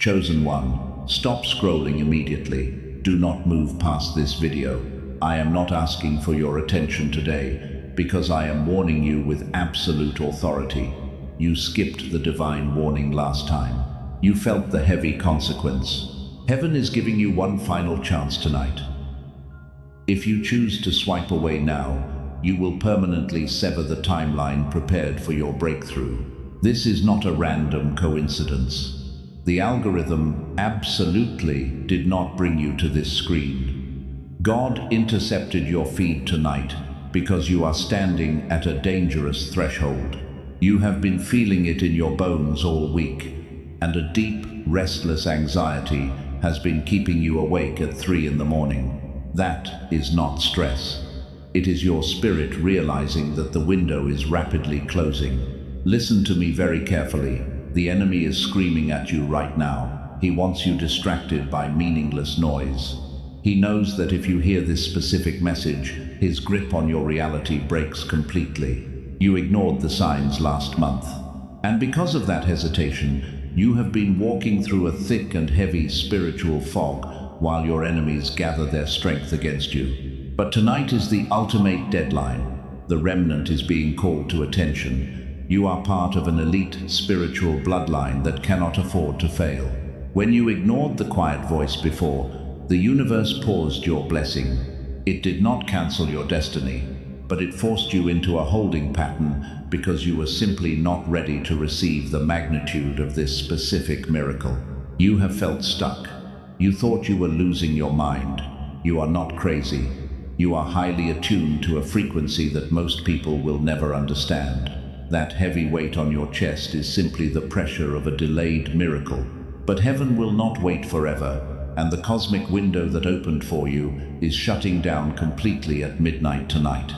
Chosen one, stop scrolling immediately. Do not move past this video. I am not asking for your attention today because I am warning you with absolute authority. You skipped the divine warning last time. You felt the heavy consequence. Heaven is giving you one final chance tonight. If you choose to swipe away now, you will permanently sever the timeline prepared for your breakthrough. This is not a random coincidence. The algorithm absolutely did not bring you to this screen. God intercepted your feed tonight because you are standing at a dangerous threshold. You have been feeling it in your bones all week, and a deep, restless anxiety has been keeping you awake at 3 in the morning. That is not stress. It is your spirit realizing that the window is rapidly closing. Listen to me very carefully. The enemy is screaming at you right now. He wants you distracted by meaningless noise. He knows that if you hear this specific message, his grip on your reality breaks completely. You ignored the signs last month, and because of that hesitation, you have been walking through a thick and heavy spiritual fog while your enemies gather their strength against you. But tonight is the ultimate deadline. The remnant is being called to attention. You are part of an elite spiritual bloodline that cannot afford to fail. When you ignored the quiet voice before, the universe paused your blessing. It did not cancel your destiny, but it forced you into a holding pattern because you were simply not ready to receive the magnitude of this specific miracle. You have felt stuck. You thought you were losing your mind. You are not crazy. You are highly attuned to a frequency that most people will never understand. That heavy weight on your chest is simply the pressure of a delayed miracle. But heaven will not wait forever, and the cosmic window that opened for you is shutting down completely at midnight tonight.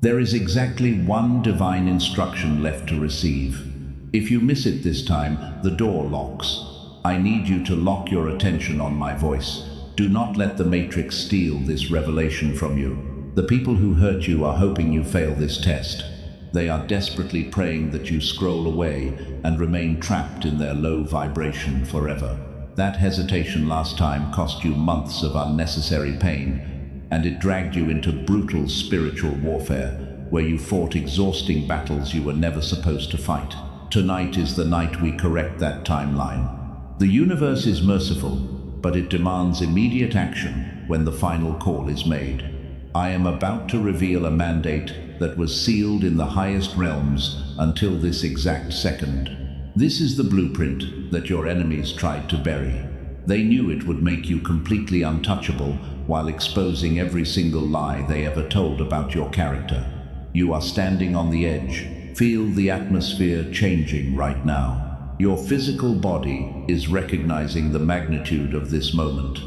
There is exactly one divine instruction left to receive. If you miss it this time, the door locks. I need you to lock your attention on my voice. Do not let the matrix steal this revelation from you. The people who hurt you are hoping you fail this test. They are desperately praying that you scroll away and remain trapped in their low vibration forever. That hesitation last time cost you months of unnecessary pain, and it dragged you into brutal spiritual warfare, where you fought exhausting battles you were never supposed to fight. Tonight is the night we correct that timeline. The universe is merciful, but it demands immediate action when the final call is made. I am about to reveal a mandate that was sealed in the highest realms until this exact second. This is the blueprint that your enemies tried to bury. They knew it would make you completely untouchable while exposing every single lie they ever told about your character. You are standing on the edge. Feel the atmosphere changing right now. Your physical body is recognizing the magnitude of this moment.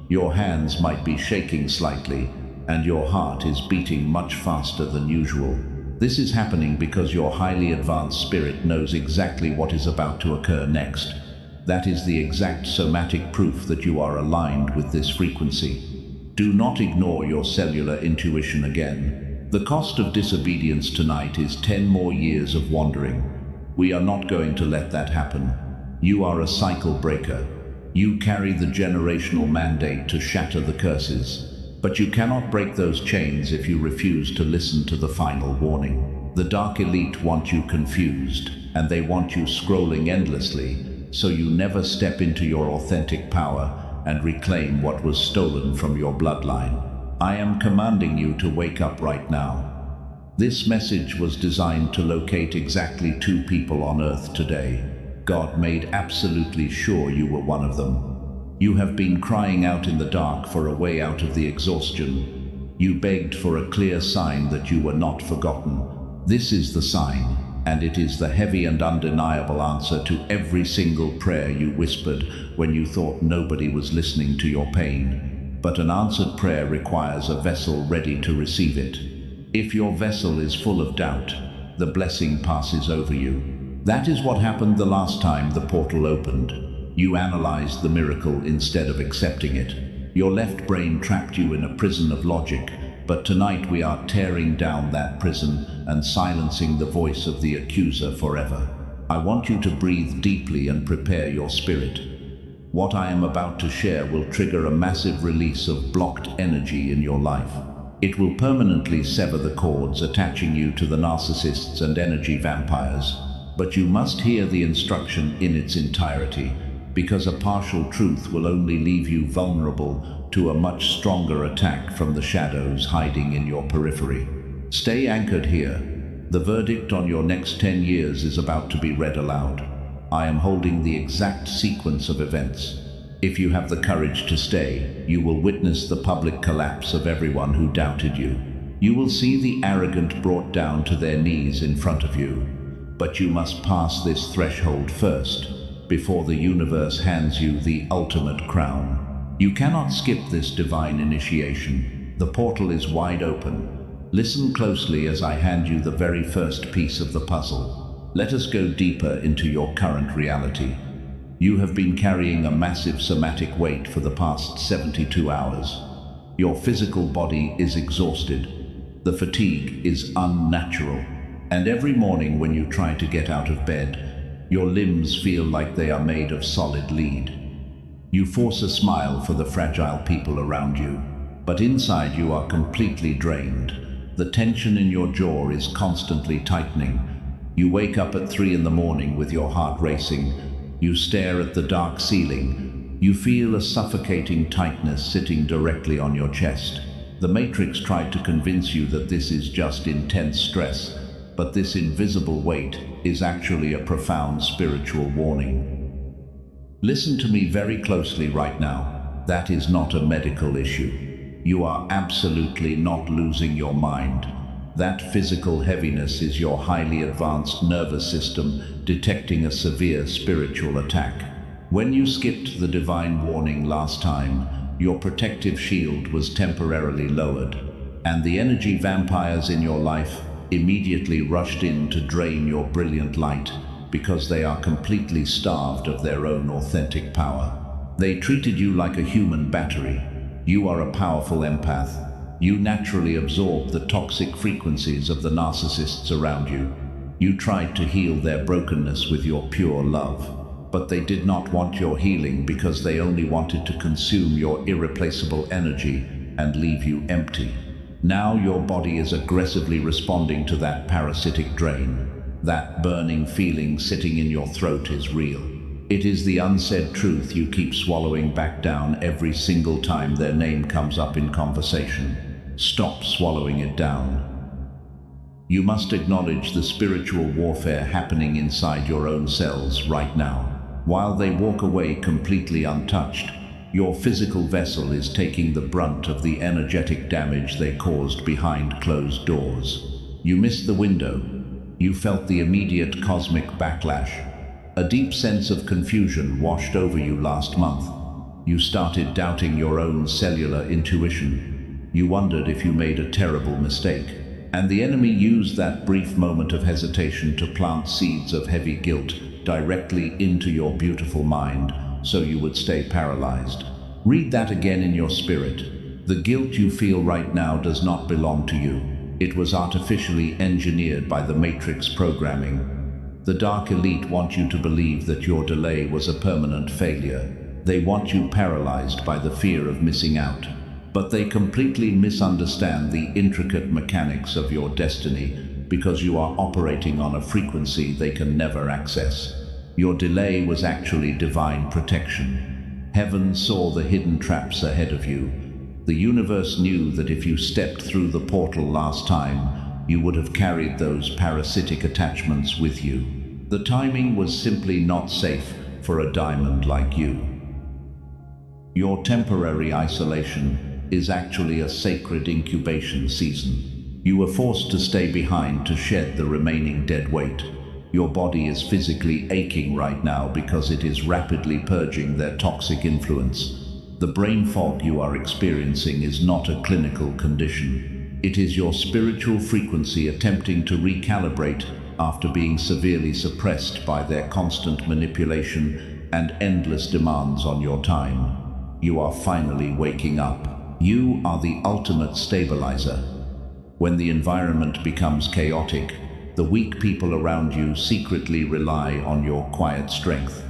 Your hands might be shaking slightly, and your heart is beating much faster than usual. This is happening because your highly advanced spirit knows exactly what is about to occur next. That is the exact somatic proof that you are aligned with this frequency. Do not ignore your cellular intuition again. The cost of disobedience tonight is 10 more years of wandering. We are not going to let that happen. You are a cycle breaker. You carry the generational mandate to shatter the curses. But you cannot break those chains if you refuse to listen to the final warning. The dark elite want you confused, and they want you scrolling endlessly, so you never step into your authentic power and reclaim what was stolen from your bloodline. I am commanding you to wake up right now. This message was designed to locate exactly 2 people on Earth today. God made absolutely sure you were one of them. You have been crying out in the dark for a way out of the exhaustion. You begged for a clear sign that you were not forgotten. This is the sign, and it is the heavy and undeniable answer to every single prayer you whispered when you thought nobody was listening to your pain. But an answered prayer requires a vessel ready to receive it. If your vessel is full of doubt, the blessing passes over you. That is what happened the last time the portal opened. You analyzed the miracle instead of accepting it. Your left brain trapped you in a prison of logic, but tonight we are tearing down that prison and silencing the voice of the accuser forever. I want you to breathe deeply and prepare your spirit. What I am about to share will trigger a massive release of blocked energy in your life. It will permanently sever the cords attaching you to the narcissists and energy vampires. But you must hear the instruction in its entirety, because a partial truth will only leave you vulnerable to a much stronger attack from the shadows hiding in your periphery. Stay anchored here. The verdict on your next 10 years is about to be read aloud. I am holding the exact sequence of events. If you have the courage to stay, you will witness the public collapse of everyone who doubted you. You will see the arrogant brought down to their knees in front of you. But you must pass this threshold first, before the universe hands you the ultimate crown. You cannot skip this divine initiation. The portal is wide open. Listen closely as I hand you the very first piece of the puzzle. Let us go deeper into your current reality. You have been carrying a massive somatic weight for the past 72 hours. Your physical body is exhausted. The fatigue is unnatural. And every morning when you try to get out of bed, your limbs feel like they are made of solid lead. You force a smile for the fragile people around you, but inside you are completely drained. The tension in your jaw is constantly tightening. You wake up at 3 in the morning with your heart racing. You stare at the dark ceiling. You feel a suffocating tightness sitting directly on your chest. The Matrix tried to convince you that this is just intense stress, but this invisible weight is actually a profound spiritual warning. Listen to me very closely right now. That is not a medical issue. You are absolutely not losing your mind. That physical heaviness is your highly advanced nervous system detecting a severe spiritual attack. When you skipped the divine warning last time, your protective shield was temporarily lowered, and the energy vampires in your life immediately rushed in to drain your brilliant light because they are completely starved of their own authentic power. They treated you like a human battery. You are a powerful empath. You naturally absorb the toxic frequencies of the narcissists around you. You tried to heal their brokenness with your pure love, but they did not want your healing because they only wanted to consume your irreplaceable energy and leave you empty. Now your body is aggressively responding to that parasitic drain. That burning feeling sitting in your throat is real. It is the unsaid truth you keep swallowing back down every single time their name comes up in conversation. Stop swallowing it down. You must acknowledge the spiritual warfare happening inside your own cells right now. While they walk away completely untouched, your physical vessel is taking the brunt of the energetic damage they caused behind closed doors. You missed the window. You felt the immediate cosmic backlash. A deep sense of confusion washed over you last month. You started doubting your own cellular intuition. You wondered if you made a terrible mistake. And the enemy used that brief moment of hesitation to plant seeds of heavy guilt directly into your beautiful mind, so you would stay paralyzed. Read that again in your spirit. The guilt you feel right now does not belong to you. It was artificially engineered by the Matrix programming. The dark elite want you to believe that your delay was a permanent failure. They want you paralyzed by the fear of missing out. But they completely misunderstand the intricate mechanics of your destiny because you are operating on a frequency they can never access. Your delay was actually divine protection. Heaven saw the hidden traps ahead of you. The universe knew that if you stepped through the portal last time, you would have carried those parasitic attachments with you. The timing was simply not safe for a diamond like you. Your temporary isolation is actually a sacred incubation season. You were forced to stay behind to shed the remaining dead weight. Your body is physically aching right now because it is rapidly purging their toxic influence. The brain fog you are experiencing is not a clinical condition. It is your spiritual frequency attempting to recalibrate after being severely suppressed by their constant manipulation and endless demands on your time. You are finally waking up. You are the ultimate stabilizer. When the environment becomes chaotic, The weak people around you secretly rely on your quiet strength,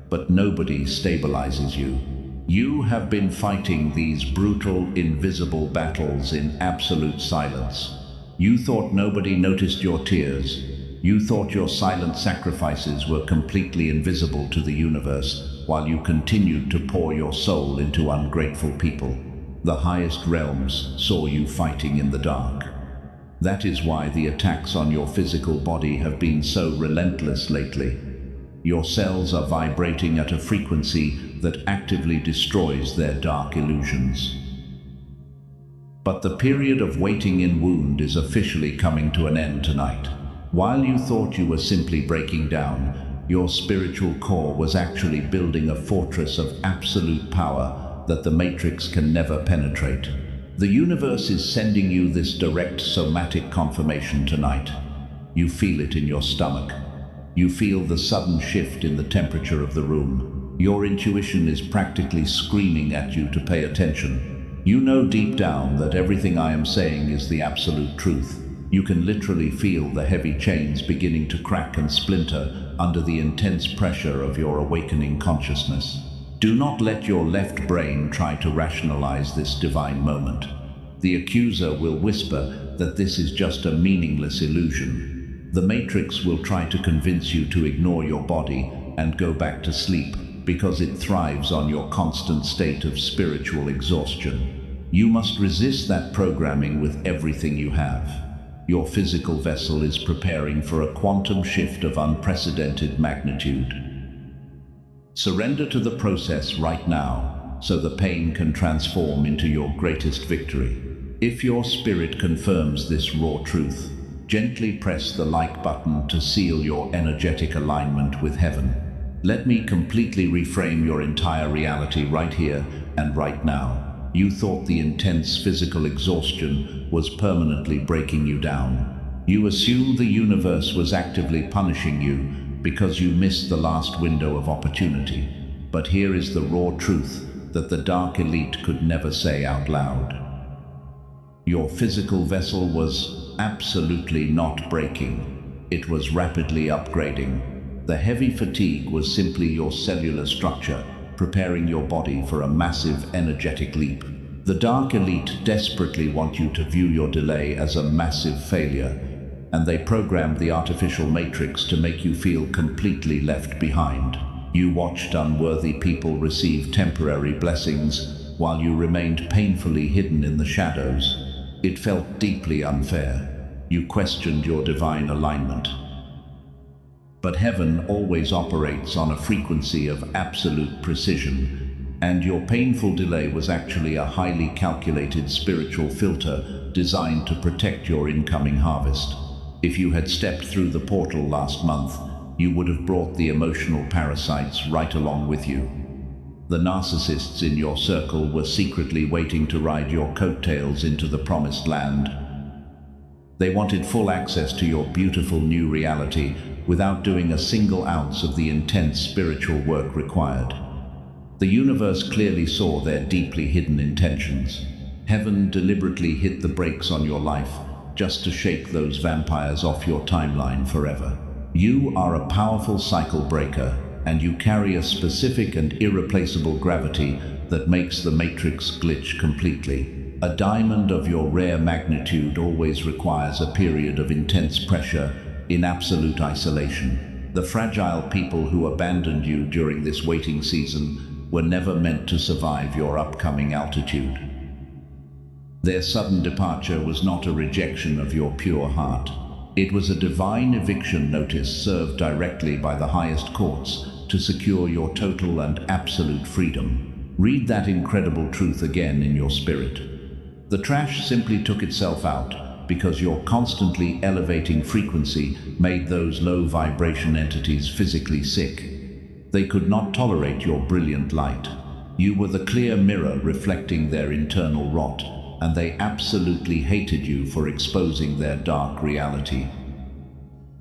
but nobody stabilizes you. You have been fighting these brutal, invisible battles in absolute silence. You thought nobody noticed your tears. You thought your silent sacrifices were completely invisible to the universe, while you continued to pour your soul into ungrateful people. The highest realms saw you fighting in the dark. That is why the attacks on your physical body have been so relentless lately. Your cells are vibrating at a frequency that actively destroys their dark illusions. But the period of waiting in wound is officially coming to an end tonight. While you thought you were simply breaking down, your spiritual core was actually building a fortress of absolute power that the Matrix can never penetrate. The universe is sending you this direct somatic confirmation tonight. You feel it in your stomach. You feel the sudden shift in the temperature of the room. Your intuition is practically screaming at you to pay attention. You know deep down that everything I am saying is the absolute truth. You can literally feel the heavy chains beginning to crack and splinter under the intense pressure of your awakening consciousness. Do not let your left brain try to rationalize this divine moment. The accuser will whisper that this is just a meaningless illusion. The Matrix will try to convince you to ignore your body and go back to sleep because it thrives on your constant state of spiritual exhaustion. You must resist that programming with everything you have. Your physical vessel is preparing for a quantum shift of unprecedented magnitude. Surrender to the process right now, so the pain can transform into your greatest victory. If your spirit confirms this raw truth, gently press the like button to seal your energetic alignment with heaven. Let me completely reframe your entire reality right here and right now. You thought the intense physical exhaustion was permanently breaking you down. You assumed the universe was actively punishing you because you missed the last window of opportunity. But here is the raw truth that the dark elite could never say out loud. Your physical vessel was absolutely not breaking. It was rapidly upgrading. The heavy fatigue was simply your cellular structure, preparing your body for a massive energetic leap. The dark elite desperately want you to view your delay as a massive failure, and they programmed the artificial matrix to make you feel completely left behind. You watched unworthy people receive temporary blessings while you remained painfully hidden in the shadows. It felt deeply unfair. You questioned your divine alignment. But heaven always operates on a frequency of absolute precision, and your painful delay was actually a highly calculated spiritual filter designed to protect your incoming harvest. If you had stepped through the portal last month, you would have brought the emotional parasites right along with you. The narcissists in your circle were secretly waiting to ride your coattails into the promised land. They wanted full access to your beautiful new reality without doing a single ounce of the intense spiritual work required. The universe clearly saw their deeply hidden intentions. Heaven deliberately hit the brakes on your life just to shake those vampires off your timeline forever. You are a powerful cycle breaker, and you carry a specific and irreplaceable gravity that makes the matrix glitch completely. A diamond of your rare magnitude always requires a period of intense pressure in absolute isolation. The fragile people who abandoned you during this waiting season were never meant to survive your upcoming altitude. Their sudden departure was not a rejection of your pure heart. It was a divine eviction notice served directly by the highest courts to secure your total and absolute freedom. Read that incredible truth again in your spirit. The trash simply took itself out because your constantly elevating frequency made those low vibration entities physically sick. They could not tolerate your brilliant light. You were the clear mirror reflecting their internal rot, and they absolutely hated you for exposing their dark reality.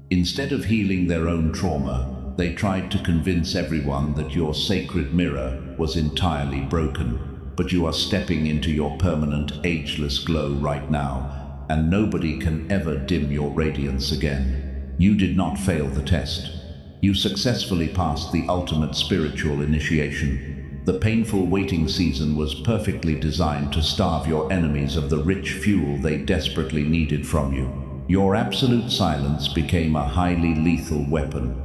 Instead of healing their own trauma, they tried to convince everyone that your sacred mirror was entirely broken. But you are stepping into your permanent, ageless glow right now, and nobody can ever dim your radiance again. You did not fail the test. You successfully passed the ultimate spiritual initiation. The painful waiting season was perfectly designed to starve your enemies of the rich fuel they desperately needed from you. Your absolute silence became a highly lethal weapon.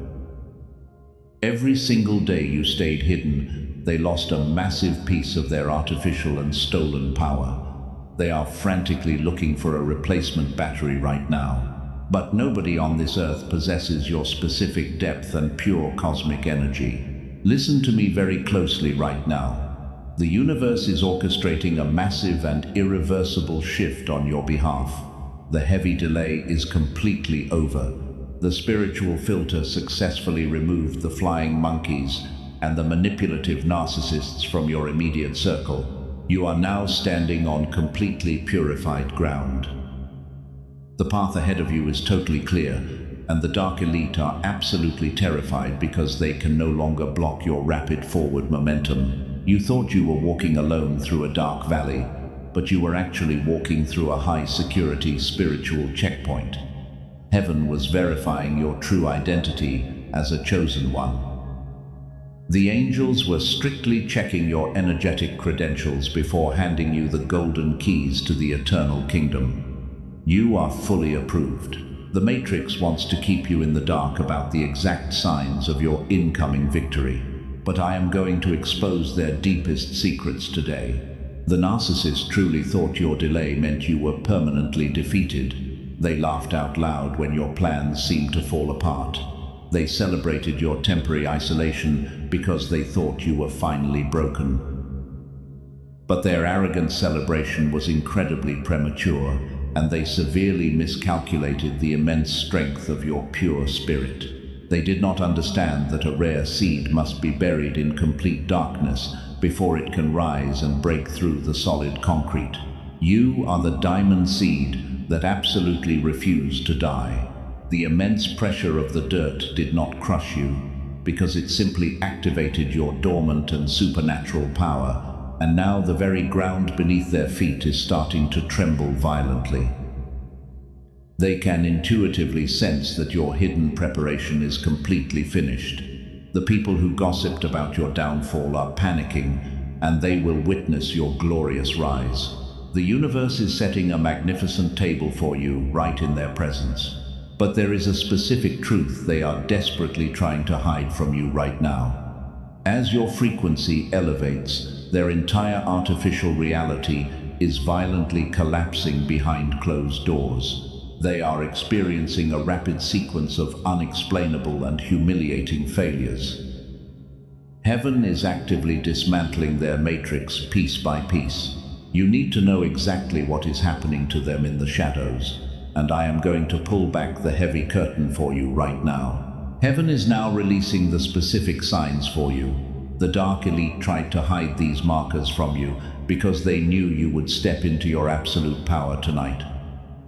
Every single day you stayed hidden, they lost a massive piece of their artificial and stolen power. They are frantically looking for a replacement battery right now. But nobody on this earth possesses your specific depth and pure cosmic energy. Listen to me very closely right now. The universe is orchestrating a massive and irreversible shift on your behalf. The heavy delay is completely over. The spiritual filter successfully removed the flying monkeys and the manipulative narcissists from your immediate circle. You are now standing on completely purified ground. The path ahead of you is totally clear, and the dark elite are absolutely terrified because they can no longer block your rapid forward momentum. You thought you were walking alone through a dark valley, but you were actually walking through a high-security spiritual checkpoint. Heaven was verifying your true identity as a chosen one. The angels were strictly checking your energetic credentials before handing you the golden keys to the eternal kingdom. You are fully approved. The Matrix wants to keep you in the dark about the exact signs of your incoming victory, but I am going to expose their deepest secrets today. The narcissist truly thought your delay meant you were permanently defeated. They laughed out loud when your plans seemed to fall apart. They celebrated your temporary isolation because they thought you were finally broken. But their arrogant celebration was incredibly premature, and they severely miscalculated the immense strength of your pure spirit. They did not understand that a rare seed must be buried in complete darkness before it can rise and break through the solid concrete. You are the diamond seed that absolutely refused to die. The immense pressure of the dirt did not crush you, because it simply activated your dormant and supernatural power, and now the very ground beneath their feet is starting to tremble violently. They can intuitively sense that your hidden preparation is completely finished. The people who gossiped about your downfall are panicking, and they will witness your glorious rise. The universe is setting a magnificent table for you right in their presence. But there is a specific truth they are desperately trying to hide from you right now. As your frequency elevates, their entire artificial reality is violently collapsing behind closed doors. They are experiencing a rapid sequence of unexplainable and humiliating failures. Heaven is actively dismantling their matrix piece by piece. You need to know exactly what is happening to them in the shadows, and I am going to pull back the heavy curtain for you right now. Heaven is now releasing the specific signs for you. The dark elite tried to hide these markers from you because they knew you would step into your absolute power tonight.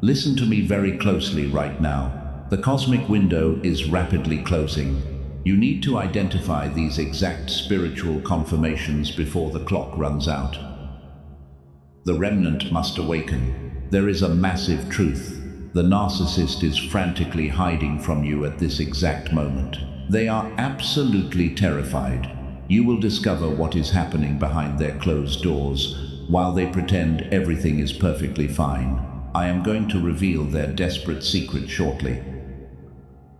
Listen to me very closely right now. The cosmic window is rapidly closing. You need to identify these exact spiritual confirmations before the clock runs out. The remnant must awaken. There is a massive truth. The narcissist is frantically hiding from you at this exact moment. They are absolutely terrified. You will discover what is happening behind their closed doors while they pretend everything is perfectly fine. I am going to reveal their desperate secret shortly.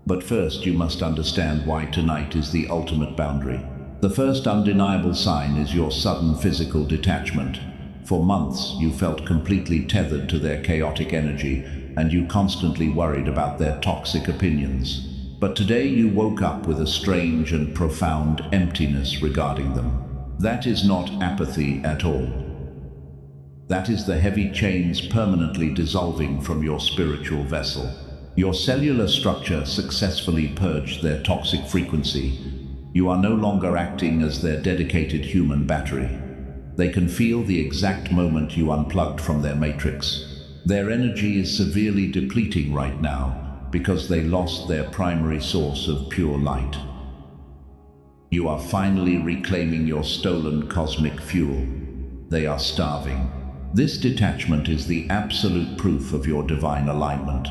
But first, you must understand why tonight is the ultimate boundary. The first undeniable sign is your sudden physical detachment. For months, you felt completely tethered to their chaotic energy, and you constantly worried about their toxic opinions. But today you woke up with a strange and profound emptiness regarding them. That is not apathy at all. That is the heavy chains permanently dissolving from your spiritual vessel. Your cellular structure successfully purged their toxic frequency. You are no longer acting as their dedicated human battery. They can feel the exact moment you unplugged from their matrix. Their energy is severely depleting right now because they lost their primary source of pure light. You are finally reclaiming your stolen cosmic fuel. They are starving. This detachment is the absolute proof of your divine alignment.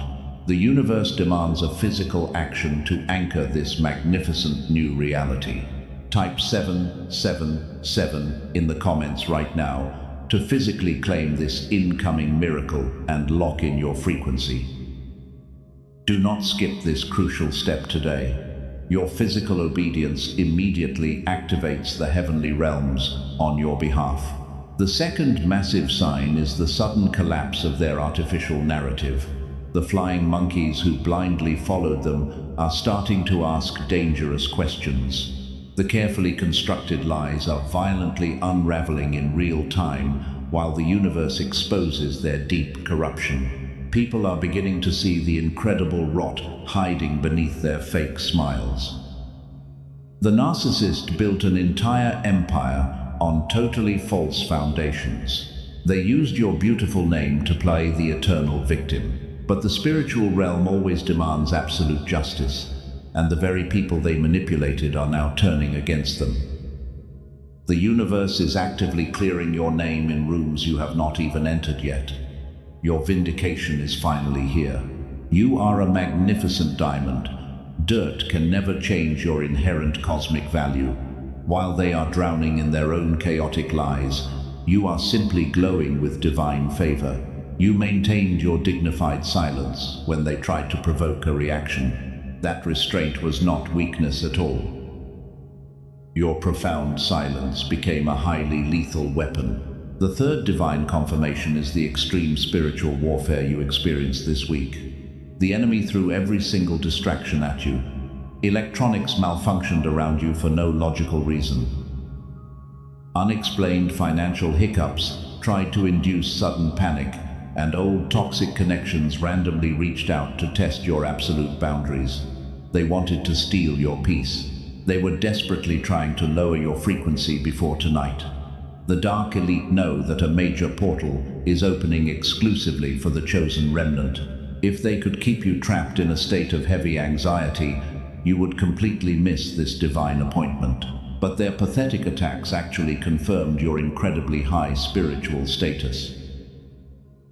The universe demands a physical action to anchor this magnificent new reality. Type 777 in the comments right now to physically claim this incoming miracle and lock in your frequency. Do not skip this crucial step today. Your physical obedience immediately activates the heavenly realms on your behalf. The second massive sign is the sudden collapse of their artificial narrative. The flying monkeys who blindly followed them are starting to ask dangerous questions. The carefully constructed lies are violently unraveling in real time while the universe exposes their deep corruption. People are beginning to see the incredible rot hiding beneath their fake smiles. The narcissist built an entire empire on totally false foundations. They used your beautiful name to play the eternal victim. But the spiritual realm always demands absolute justice, and the very people they manipulated are now turning against them. The universe is actively clearing your name in rooms you have not even entered yet. Your vindication is finally here. You are a magnificent diamond. Dirt can never change your inherent cosmic value. While they are drowning in their own chaotic lies, you are simply glowing with divine favor. You maintained your dignified silence when they tried to provoke a reaction. That restraint was not weakness at all. Your profound silence became a highly lethal weapon. The third divine confirmation is the extreme spiritual warfare you experienced this week. The enemy threw every single distraction at you. Electronics malfunctioned around you for no logical reason. Unexplained financial hiccups tried to induce sudden panic, and old toxic connections randomly reached out to test your absolute boundaries. They wanted to steal your peace. They were desperately trying to lower your frequency before tonight. The dark elite know that a major portal is opening exclusively for the chosen remnant. If they could keep you trapped in a state of heavy anxiety, you would completely miss this divine appointment. But their pathetic attacks actually confirmed your incredibly high spiritual status.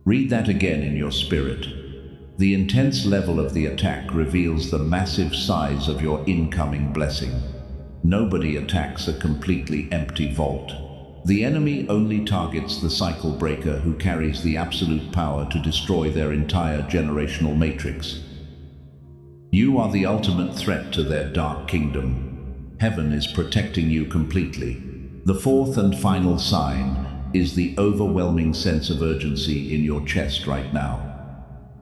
Read that again in your spirit. The intense level of the attack reveals the massive size of your incoming blessing. Nobody attacks a completely empty vault. The enemy only targets the cycle breaker who carries the absolute power to destroy their entire generational matrix. You are the ultimate threat to their dark kingdom. Heaven is protecting you completely. The fourth and final sign is the overwhelming sense of urgency in your chest right now.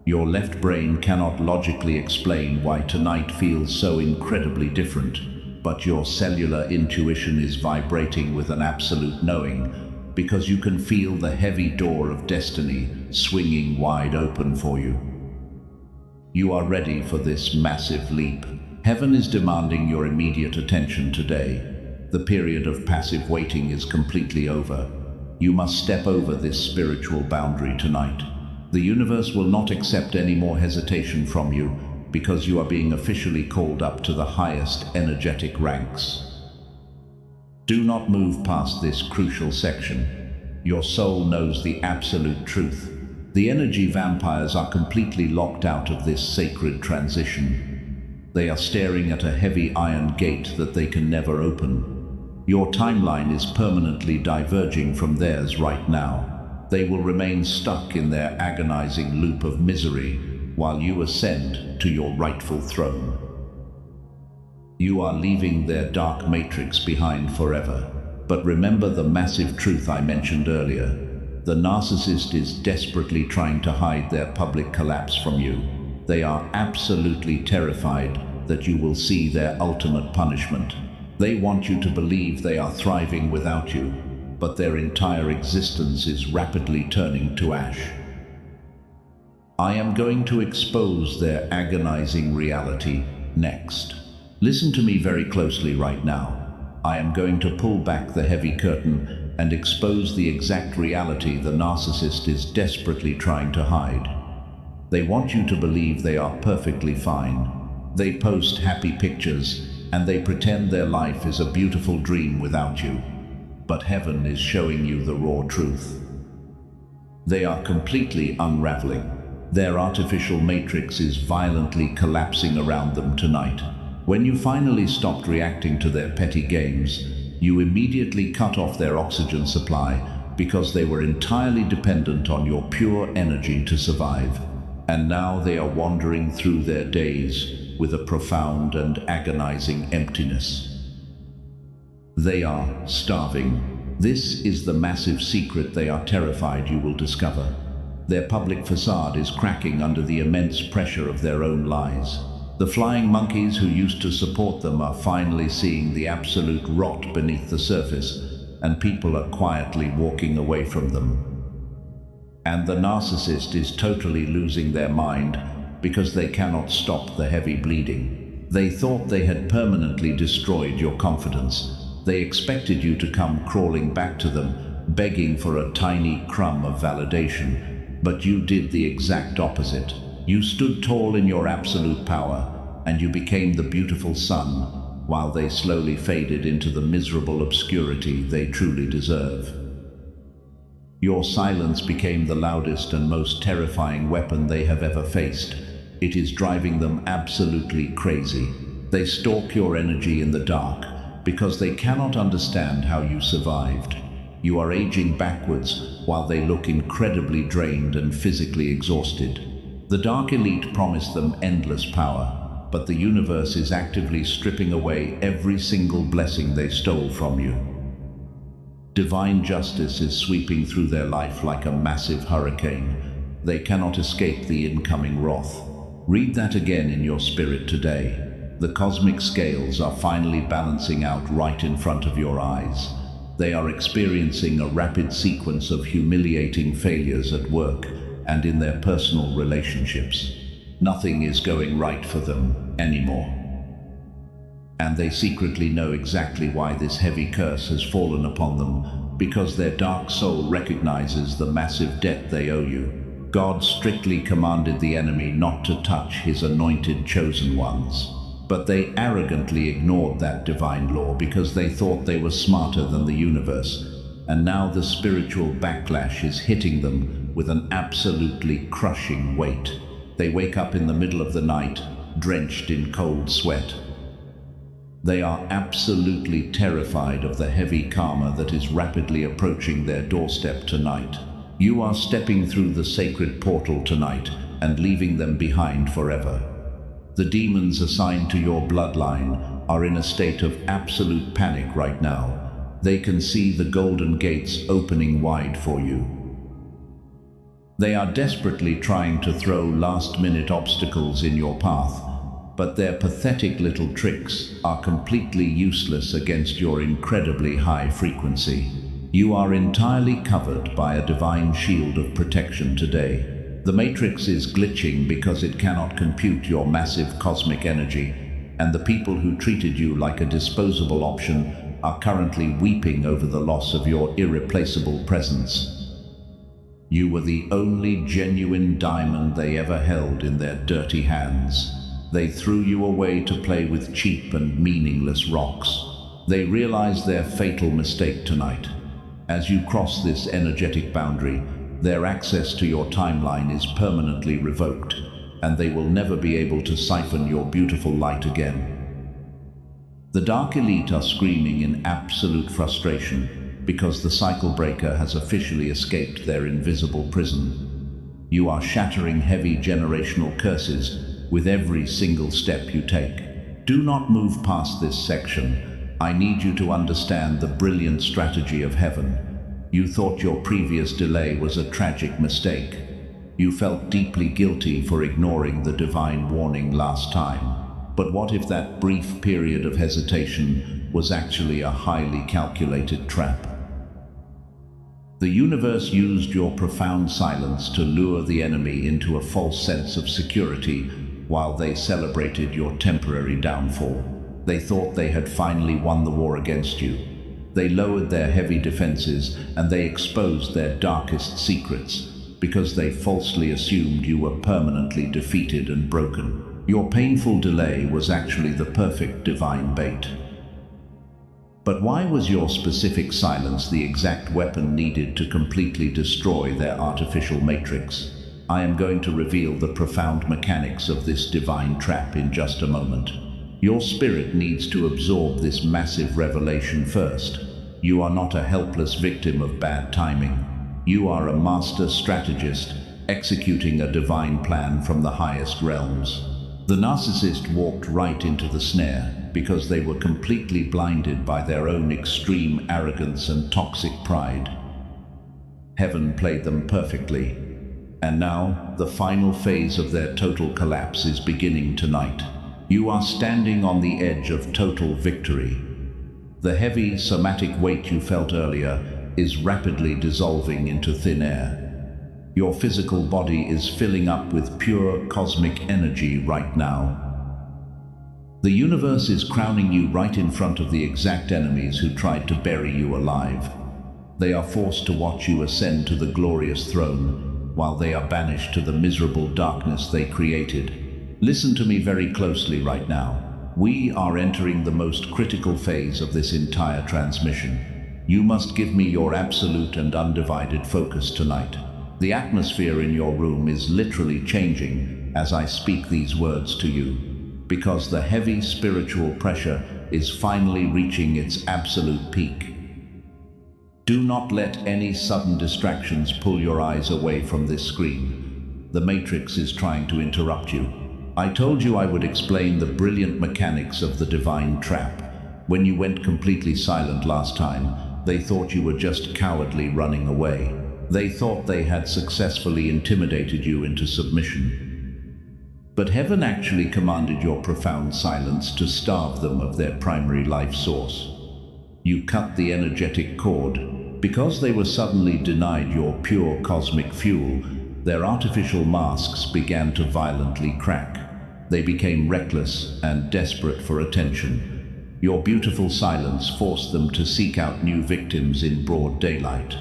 Your left brain cannot logically explain why tonight feels so incredibly different, but your cellular intuition is vibrating with an absolute knowing, because you can feel the heavy door of destiny swinging wide open for you. You are ready for this massive leap. Heaven is demanding your immediate attention today. The period of passive waiting is completely over. You must step over this spiritual boundary tonight. The universe will not accept any more hesitation from you because you are being officially called up to the highest energetic ranks. Do not move past this crucial section. Your soul knows the absolute truth. The energy vampires are completely locked out of this sacred transition. They are staring at a heavy iron gate that they can never open. Your timeline is permanently diverging from theirs right now. They will remain stuck in their agonizing loop of misery while you ascend to your rightful throne. You are leaving their dark matrix behind forever. But remember the massive truth I mentioned earlier. The narcissist is desperately trying to hide their public collapse from you. They are absolutely terrified that you will see their ultimate punishment. They want you to believe they are thriving without you, but their entire existence is rapidly turning to ash. I am going to expose their agonizing reality next. Listen to me very closely right now. I am going to pull back the heavy curtain and expose the exact reality the narcissist is desperately trying to hide. They want you to believe they are perfectly fine. They post happy pictures and they pretend their life is a beautiful dream without you. But heaven is showing you the raw truth. They are completely unraveling. Their artificial matrix is violently collapsing around them tonight. When you finally stopped reacting to their petty games, you immediately cut off their oxygen supply because they were entirely dependent on your pure energy to survive. And now they are wandering through their days with a profound and agonizing emptiness. They are starving. This is the massive secret they are terrified you will discover. Their public facade is cracking under the immense pressure of their own lies. The flying monkeys who used to support them are finally seeing the absolute rot beneath the surface, and people are quietly walking away from them. And the narcissist is totally losing their mind because they cannot stop the heavy bleeding. They thought they had permanently destroyed your confidence. They expected you to come crawling back to them, begging for a tiny crumb of validation. But you did the exact opposite. You stood tall in your absolute power, and you became the beautiful sun, while they slowly faded into the miserable obscurity they truly deserve. Your silence became the loudest and most terrifying weapon they have ever faced. It is driving them absolutely crazy. They stalk your energy in the dark because they cannot understand how you survived. You are aging backwards while they look incredibly drained and physically exhausted. The dark elite promised them endless power, but the universe is actively stripping away every single blessing they stole from you. Divine justice is sweeping through their life like a massive hurricane. They cannot escape the incoming wrath. Read that again in your spirit today. The cosmic scales are finally balancing out right in front of your eyes. They are experiencing a rapid sequence of humiliating failures at work and in their personal relationships. Nothing is going right for them anymore. And they secretly know exactly why this heavy curse has fallen upon them, because their dark soul recognizes the massive debt they owe you. God strictly commanded the enemy not to touch his anointed chosen ones. But they arrogantly ignored that divine law because they thought they were smarter than the universe. And now the spiritual backlash is hitting them with an absolutely crushing weight. They wake up in the middle of the night, drenched in cold sweat. They are absolutely terrified of the heavy karma that is rapidly approaching their doorstep tonight. You are stepping through the sacred portal tonight and leaving them behind forever. The demons assigned to your bloodline are in a state of absolute panic right now. They can see the golden gates opening wide for you. They are desperately trying to throw last-minute obstacles in your path, but their pathetic little tricks are completely useless against your incredibly high frequency. You are entirely covered by a divine shield of protection today. The matrix is glitching because it cannot compute your massive cosmic energy, and the people who treated you like a disposable option are currently weeping over the loss of your irreplaceable presence. You were the only genuine diamond they ever held in their dirty hands. They threw you away to play with cheap and meaningless rocks. They realized their fatal mistake tonight. As you cross this energetic boundary, their access to your timeline is permanently revoked, and they will never be able to siphon your beautiful light again. The Dark Elite are screaming in absolute frustration because the cycle breaker has officially escaped their invisible prison. You are shattering heavy generational curses with every single step you take. Do not move past this section. I need you to understand the brilliant strategy of heaven. You thought your previous delay was a tragic mistake. You felt deeply guilty for ignoring the divine warning last time. But what if that brief period of hesitation was actually a highly calculated trap? The universe used your profound silence to lure the enemy into a false sense of security while they celebrated your temporary downfall. They thought they had finally won the war against you. They lowered their heavy defenses and they exposed their darkest secrets because they falsely assumed you were permanently defeated and broken. Your painful delay was actually the perfect divine bait. But why was your specific silence the exact weapon needed to completely destroy their artificial matrix? I am going to reveal the profound mechanics of this divine trap in just a moment. Your spirit needs to absorb this massive revelation first. You are not a helpless victim of bad timing. You are a master strategist executing a divine plan from the highest realms. The narcissist walked right into the snare because they were completely blinded by their own extreme arrogance and toxic pride. Heaven played them perfectly, and now the final phase of their total collapse is beginning tonight. You are standing on the edge of total victory. The heavy somatic weight you felt earlier is rapidly dissolving into thin air. Your physical body is filling up with pure cosmic energy right now. The universe is crowning you right in front of the exact enemies who tried to bury you alive. They are forced to watch you ascend to the glorious throne, while they are banished to the miserable darkness they created. Listen to me very closely right now. We are entering the most critical phase of this entire transmission. You must give me your absolute and undivided focus tonight. The atmosphere in your room is literally changing as I speak these words to you, because the heavy spiritual pressure is finally reaching its absolute peak. Do not let any sudden distractions pull your eyes away from this screen. The Matrix is trying to interrupt you. I told you I would explain the brilliant mechanics of the divine trap. When you went completely silent last time, they thought you were just cowardly running away. They thought they had successfully intimidated you into submission. But heaven actually commanded your profound silence to starve them of their primary life source. You cut the energetic cord. Because they were suddenly denied your pure cosmic fuel, their artificial masks began to violently crack. They became reckless and desperate for attention. Your beautiful silence forced them to seek out new victims in broad daylight.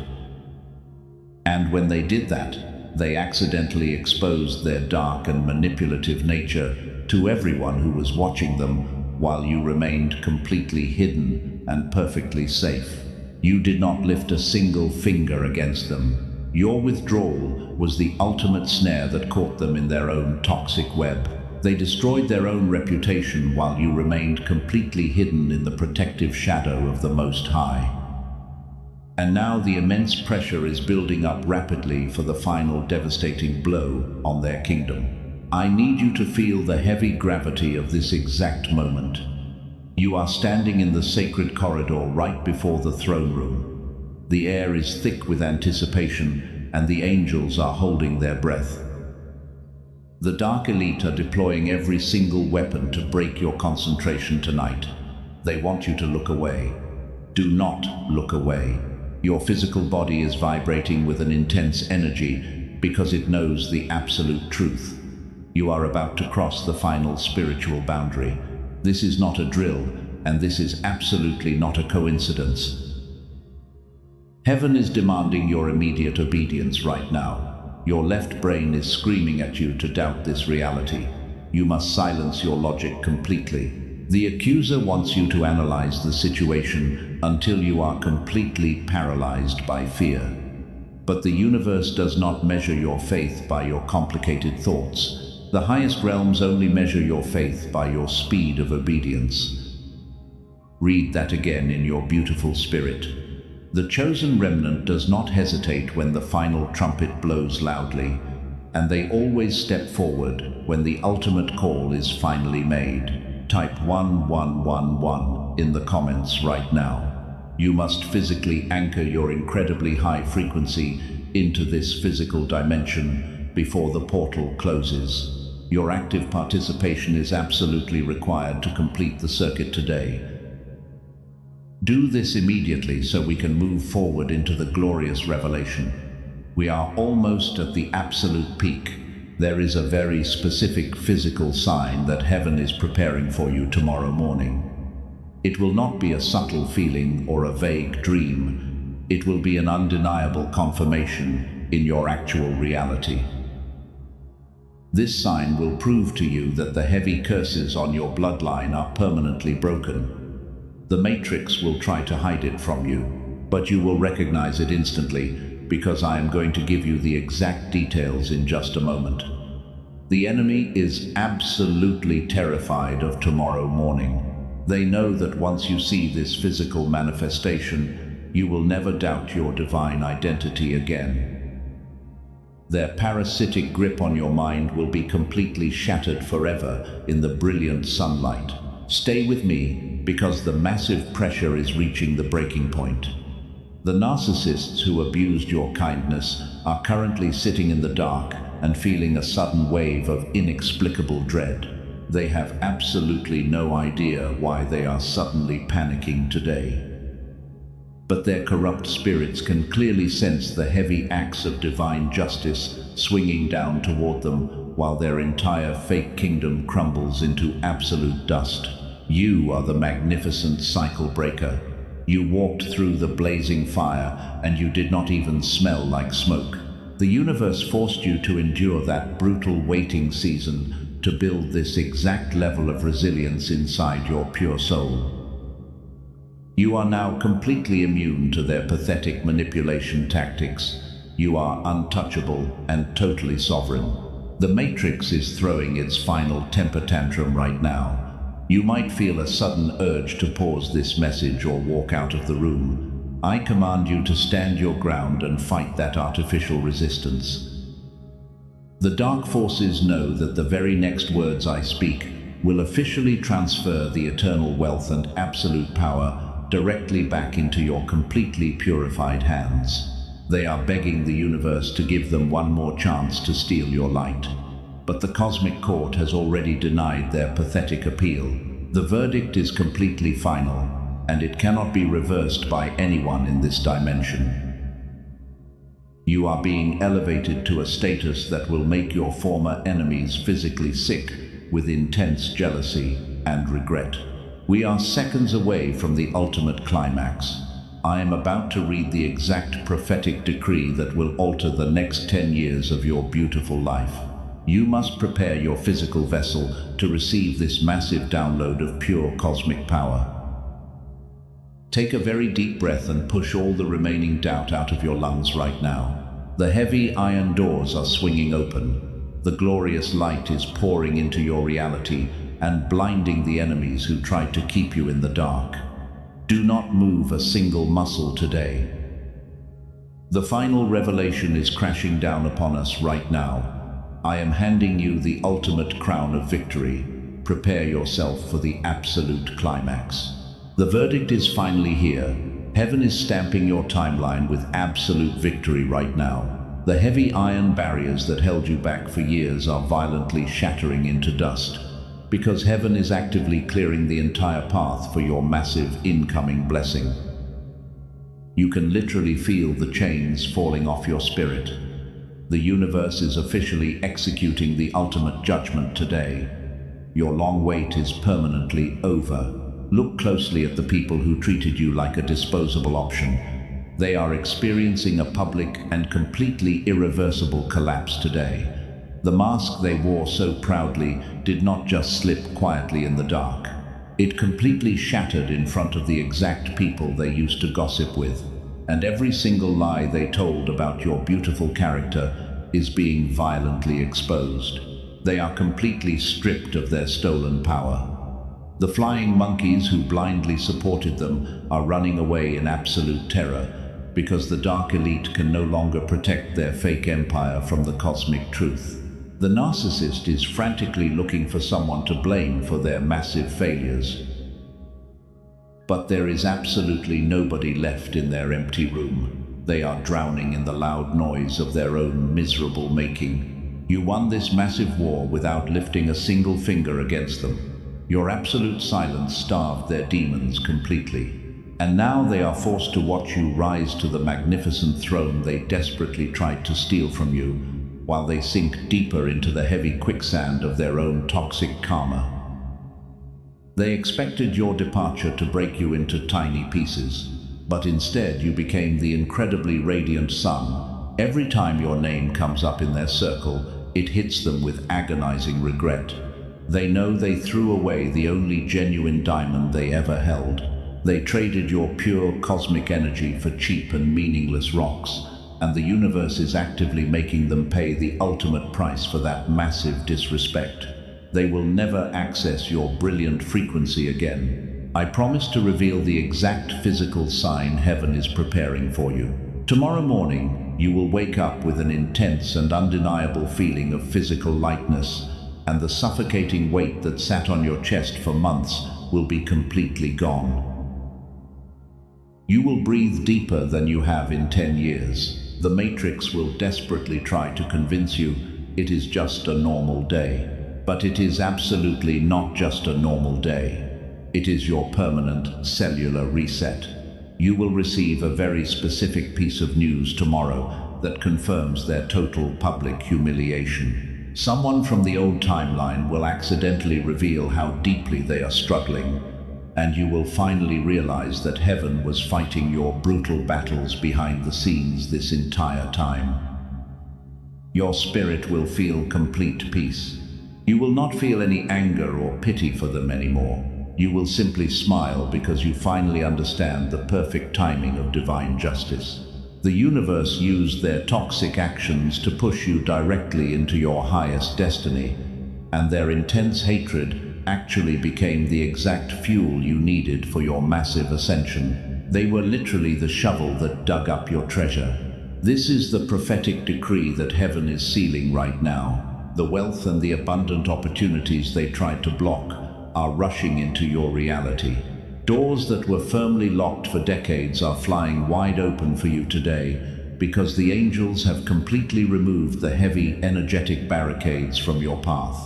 And when they did that, they accidentally exposed their dark and manipulative nature to everyone who was watching them, while you remained completely hidden and perfectly safe. You did not lift a single finger against them. Your withdrawal was the ultimate snare that caught them in their own toxic web. They destroyed their own reputation while you remained completely hidden in the protective shadow of the Most High. And now the immense pressure is building up rapidly for the final devastating blow on their kingdom. I need you to feel the heavy gravity of this exact moment. You are standing in the sacred corridor right before the throne room. The air is thick with anticipation, and the angels are holding their breath. The dark elite are deploying every single weapon to break your concentration tonight. They want you to look away. Do not look away. Your physical body is vibrating with an intense energy because it knows the absolute truth. You are about to cross the final spiritual boundary. This is not a drill, and this is absolutely not a coincidence. Heaven is demanding your immediate obedience right now. Your left brain is screaming at you to doubt this reality. You must silence your logic completely. The accuser wants you to analyze the situation until you are completely paralyzed by fear. But the universe does not measure your faith by your complicated thoughts. The highest realms only measure your faith by your speed of obedience. Read that again in your beautiful spirit. The chosen remnant does not hesitate when the final trumpet blows loudly, and they always step forward when the ultimate call is finally made. Type 1111 in the comments right now. You must physically anchor your incredibly high frequency into this physical dimension before the portal closes. Your active participation is absolutely required to complete the circuit today. Do this immediately so we can move forward into the glorious revelation. We are almost at the absolute peak. There is a very specific physical sign that heaven is preparing for you tomorrow morning. It will not be a subtle feeling or a vague dream. It will be an undeniable confirmation in your actual reality. This sign will prove to you that the heavy curses on your bloodline are permanently broken. The Matrix will try to hide it from you, but you will recognize it instantly because I am going to give you the exact details in just a moment. The enemy is absolutely terrified of tomorrow morning. They know that once you see this physical manifestation, you will never doubt your divine identity again. Their parasitic grip on your mind will be completely shattered forever in the brilliant sunlight. Stay with me, because the massive pressure is reaching the breaking point. The narcissists who abused your kindness are currently sitting in the dark and feeling a sudden wave of inexplicable dread. They have absolutely no idea why they are suddenly panicking today. But their corrupt spirits can clearly sense the heavy axe of divine justice swinging down toward them, while their entire fake kingdom crumbles into absolute dust. You are the magnificent cycle breaker. You walked through the blazing fire, and you did not even smell like smoke. The universe forced you to endure that brutal waiting season to build this exact level of resilience inside your pure soul. You are now completely immune to their pathetic manipulation tactics. You are untouchable and totally sovereign. The Matrix is throwing its final temper tantrum right now. You might feel a sudden urge to pause this message or walk out of the room. I command you to stand your ground and fight that artificial resistance. The dark forces know that the very next words I speak will officially transfer the eternal wealth and absolute power directly back into your completely purified hands. They are begging the universe to give them one more chance to steal your light. But the cosmic court has already denied their pathetic appeal. The verdict is completely final, and it cannot be reversed by anyone in this dimension. You are being elevated to a status that will make your former enemies physically sick with intense jealousy and regret. We are seconds away from the ultimate climax. I am about to read the exact prophetic decree that will alter the next 10 years of your beautiful life. You must prepare your physical vessel to receive this massive download of pure cosmic power. Take a very deep breath and push all the remaining doubt out of your lungs right now. The heavy iron doors are swinging open. The glorious light is pouring into your reality and blinding the enemies who tried to keep you in the dark. Do not move a single muscle today. The final revelation is crashing down upon us right now. I am handing you the ultimate crown of victory. Prepare yourself for the absolute climax. The verdict is finally here. Heaven is stamping your timeline with absolute victory right now. The heavy iron barriers that held you back for years are violently shattering into dust, because heaven is actively clearing the entire path for your massive incoming blessing. You can literally feel the chains falling off your spirit. The universe is officially executing the ultimate judgment today. Your long wait is permanently over. Look closely at the people who treated you like a disposable option. They are experiencing a public and completely irreversible collapse today. The mask they wore so proudly did not just slip quietly in the dark. It completely shattered in front of the exact people they used to gossip with. And every single lie they told about your beautiful character is being violently exposed. They are completely stripped of their stolen power. The flying monkeys who blindly supported them are running away in absolute terror, because the dark elite can no longer protect their fake empire from the cosmic truth. The narcissist is frantically looking for someone to blame for their massive failures. But there is absolutely nobody left in their empty room. They are drowning in the loud noise of their own miserable making. You won this massive war without lifting a single finger against them. Your absolute silence starved their demons completely. And now they are forced to watch you rise to the magnificent throne they desperately tried to steal from you, while they sink deeper into the heavy quicksand of their own toxic karma. They expected your departure to break you into tiny pieces, but instead you became the incredibly radiant sun. Every time your name comes up in their circle, it hits them with agonizing regret. They know they threw away the only genuine diamond they ever held. They traded your pure cosmic energy for cheap and meaningless rocks. and the universe is actively making them pay the ultimate price for that massive disrespect. They will never access your brilliant frequency again. I promise to reveal the exact physical sign heaven is preparing for you. Tomorrow morning, you will wake up with an intense and undeniable feeling of physical lightness, and the suffocating weight that sat on your chest for months will be completely gone. You will breathe deeper than you have in 10 years. The Matrix will desperately try to convince you it is just a normal day. But it is absolutely not just a normal day. It is your permanent cellular reset. You will receive a very specific piece of news tomorrow that confirms their total public humiliation. Someone from the old timeline will accidentally reveal how deeply they are struggling, and you will finally realize that heaven was fighting your brutal battles behind the scenes this entire time. Your spirit will feel complete peace. You will not feel any anger or pity for them anymore. You will simply smile because you finally understand the perfect timing of divine justice. The universe used their toxic actions to push you directly into your highest destiny, and their intense hatred actually became the exact fuel you needed for your massive ascension. They were literally the shovel that dug up your treasure. This is the prophetic decree that heaven is sealing right now. The wealth and the abundant opportunities they tried to block are rushing into your reality. Doors that were firmly locked for decades are flying wide open for you today because the angels have completely removed the heavy, energetic barricades from your path.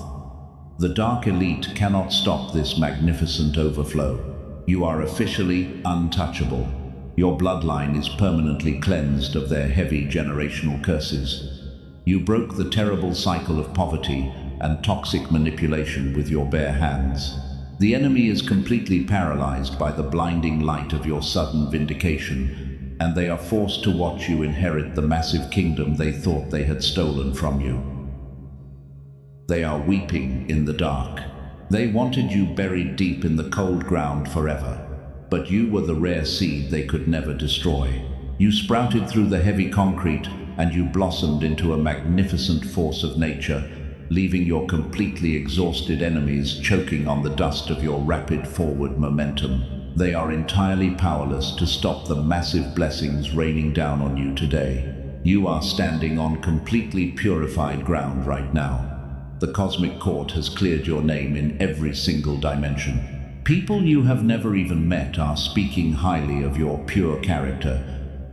The dark elite cannot stop this magnificent overflow. You are officially untouchable. Your bloodline is permanently cleansed of their heavy generational curses. You broke the terrible cycle of poverty and toxic manipulation with your bare hands. The enemy is completely paralyzed by the blinding light of your sudden vindication, and they are forced to watch you inherit the massive kingdom they thought they had stolen from you. They are weeping in the dark. They wanted you buried deep in the cold ground forever, but you were the rare seed they could never destroy. You sprouted through the heavy concrete, and you blossomed into a magnificent force of nature, leaving your completely exhausted enemies choking on the dust of your rapid forward momentum. They are entirely powerless to stop the massive blessings raining down on you today. You are standing on completely purified ground right now. The cosmic court has cleared your name in every single dimension. People you have never even met are speaking highly of your pure character,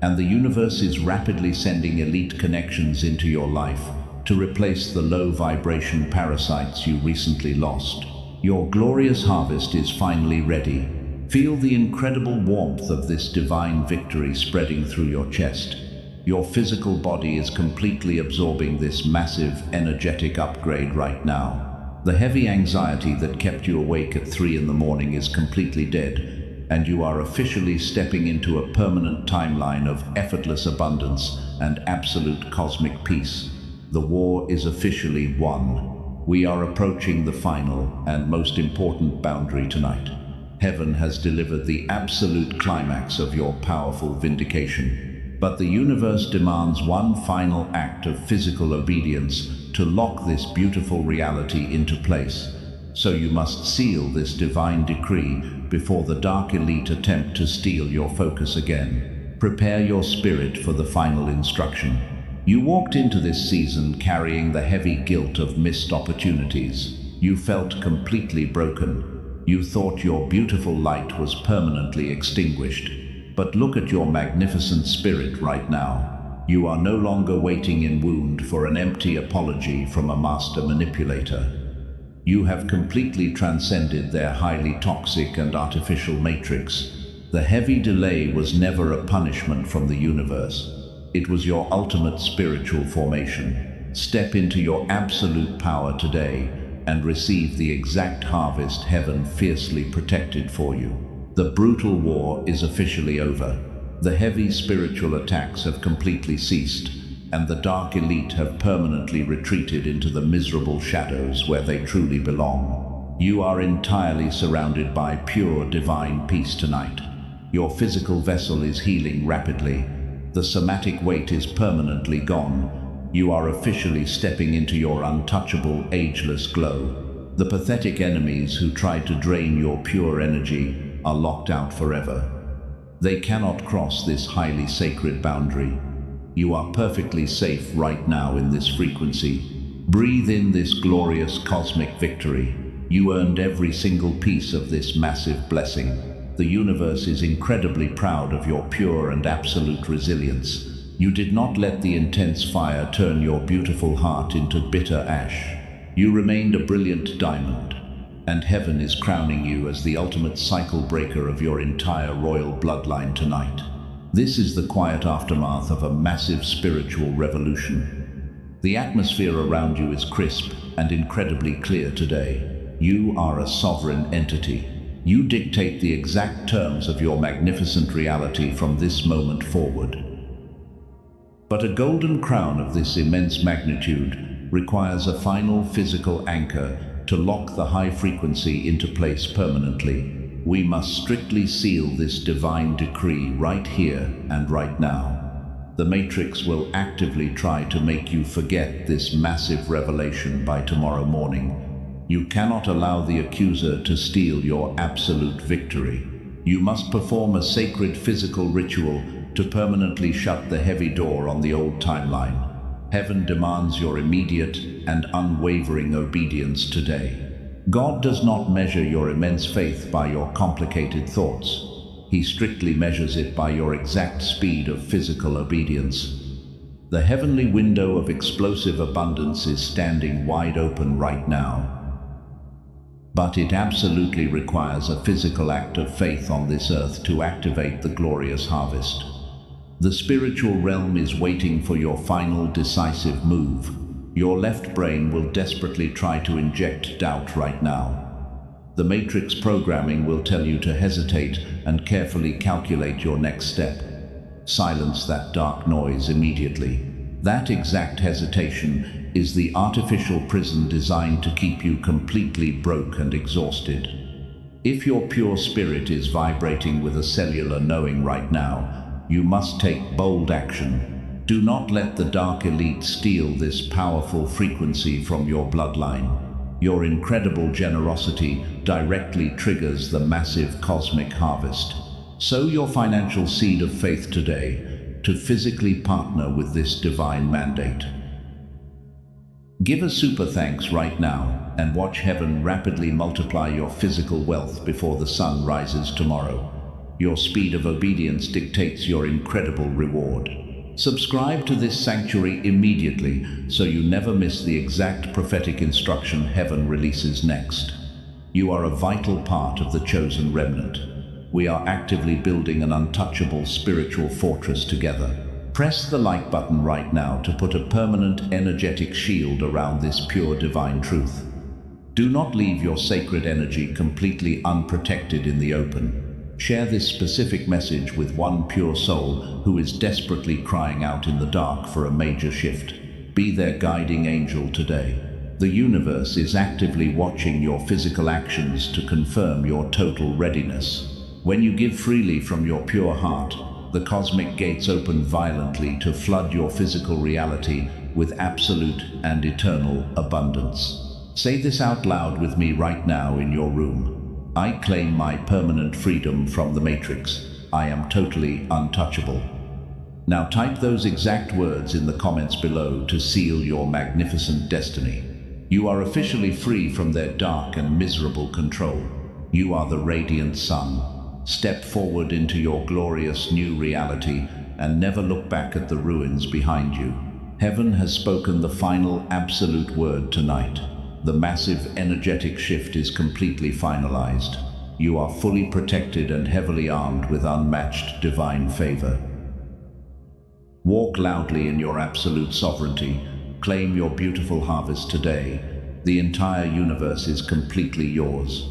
and the universe is rapidly sending elite connections into your life to replace the low vibration parasites you recently lost. Your glorious harvest is finally ready. Feel the incredible warmth of this divine victory spreading through your chest. Your physical body is completely absorbing this massive energetic upgrade right now. The heavy anxiety that kept you awake at 3 in the morning is completely dead, and you are officially stepping into a permanent timeline of effortless abundance and absolute cosmic peace. The war is officially won. We are approaching the final and most important boundary tonight. Heaven has delivered the absolute climax of your powerful vindication. But the universe demands one final act of physical obedience to lock this beautiful reality into place. So you must seal this divine decree before the dark elite attempt to steal your focus again. Prepare your spirit for the final instruction. You walked into this season carrying the heavy guilt of missed opportunities. You felt completely broken. You thought your beautiful light was permanently extinguished. But look at your magnificent spirit right now. You are no longer waiting in wound for an empty apology from a master manipulator. You have completely transcended their highly toxic and artificial matrix. The heavy delay was never a punishment from the universe. It was your ultimate spiritual formation. Step into your absolute power today and receive the exact harvest heaven fiercely protected for you. The brutal war is officially over. The heavy spiritual attacks have completely ceased, and the dark elite have permanently retreated into the miserable shadows where they truly belong. You are entirely surrounded by pure divine peace tonight. Your physical vessel is healing rapidly, The somatic weight is permanently gone. You are officially stepping into your untouchable, ageless glow. The pathetic enemies who tried to drain your pure energy are locked out forever. They cannot cross this highly sacred boundary. You are perfectly safe right now in this frequency. Breathe in this glorious cosmic victory. You earned every single piece of this massive blessing. The universe is incredibly proud of your pure and absolute resilience. You did not let the intense fire turn your beautiful heart into bitter ash. You remained a brilliant diamond, and heaven is crowning you as the ultimate cycle breaker of your entire royal bloodline tonight. This is the quiet aftermath of a massive spiritual revolution. The atmosphere around you is crisp and incredibly clear today. You are a sovereign entity. You dictate the exact terms of your magnificent reality from this moment forward. But a golden crown of this immense magnitude requires a final physical anchor to lock the high frequency into place permanently. We must strictly seal this divine decree right here and right now. The Matrix will actively try to make you forget this massive revelation by tomorrow morning. You cannot allow the accuser to steal your absolute victory. You must perform a sacred physical ritual to permanently shut the heavy door on the old timeline. Heaven demands your immediate and unwavering obedience today. God does not measure your immense faith by your complicated thoughts. He strictly measures it by your exact speed of physical obedience. The heavenly window of explosive abundance is standing wide open right now. But it absolutely requires a physical act of faith on this earth to activate the glorious harvest. The spiritual realm is waiting for your final decisive move. Your left brain will desperately try to inject doubt right now. The Matrix programming will tell you to hesitate and carefully calculate your next step. Silence that dark noise immediately. That exact hesitation is the artificial prison designed to keep you completely broke and exhausted. If your pure spirit is vibrating with a cellular knowing right now, you must take bold action. Do not let the dark elite steal this powerful frequency from your bloodline. Your incredible generosity directly triggers the massive cosmic harvest. Sow your financial seed of faith today to physically partner with this divine mandate. Give a super thanks right now and watch heaven rapidly multiply your physical wealth before the sun rises tomorrow. Your speed of obedience dictates your incredible reward. Subscribe to this sanctuary immediately so you never miss the exact prophetic instruction heaven releases next. You are a vital part of the chosen remnant. We are actively building an untouchable spiritual fortress together. Press the like button right now to put a permanent energetic shield around this pure divine truth. Do not leave your sacred energy completely unprotected in the open. Share this specific message with one pure soul who is desperately crying out in the dark for a major shift. Be their guiding angel today. The universe is actively watching your physical actions to confirm your total readiness. When you give freely from your pure heart, the cosmic gates open violently to flood your physical reality with absolute and eternal abundance. Say this out loud with me right now in your room. I claim my permanent freedom from the Matrix. I am totally untouchable. Now type those exact words in the comments below to seal your magnificent destiny. You are officially free from their dark and miserable control. You are the radiant sun. Step forward into your glorious new reality and never look back at the ruins behind you. Heaven has spoken the final absolute word tonight. The massive energetic shift is completely finalized. You are fully protected and heavily armed with unmatched divine favor. Walk loudly in your absolute sovereignty. Claim your beautiful harvest today. The entire universe is completely yours.